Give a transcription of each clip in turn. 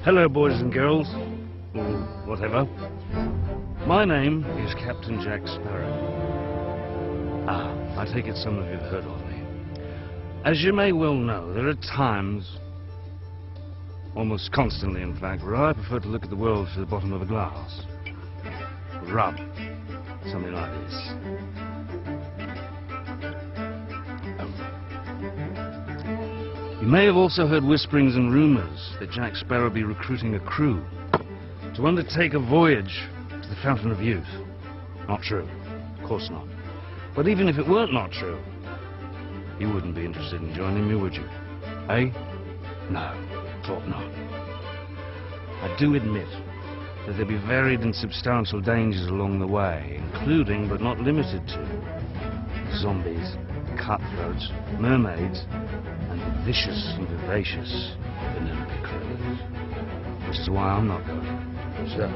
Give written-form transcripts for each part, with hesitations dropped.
Hello, boys and girls, or whatever. My name is Captain Jack Sparrow. I take it some of you have heard of me. As you may well know, there are times, almost constantly in fact, where I prefer to look at the world through the bottom of a glass. Rub. Something like this. You may have also heard whisperings and rumours that Jack Sparrow be recruiting a crew to undertake a voyage to the Fountain of Youth. Not true. Of course not. But even if it weren't not true, you wouldn't be interested in joining me, would you? Eh? No. Thought not. I do admit that there'll be varied and substantial dangers along the way, including, but not limited to, zombies, cutthroats, mermaids, and the vicious and vivacious Penelope Cruz. Which is why I'm not going. So,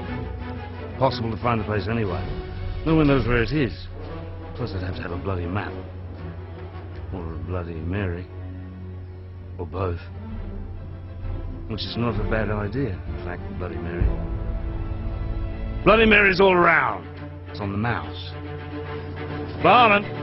possible to find the place anyway. No one knows where it is. Plus I'd have to have a bloody map. Or a bloody Mary. Or both. Which is not a bad idea, in fact, Bloody Mary. Bloody Mary's all around. It's on the mouse. Barman!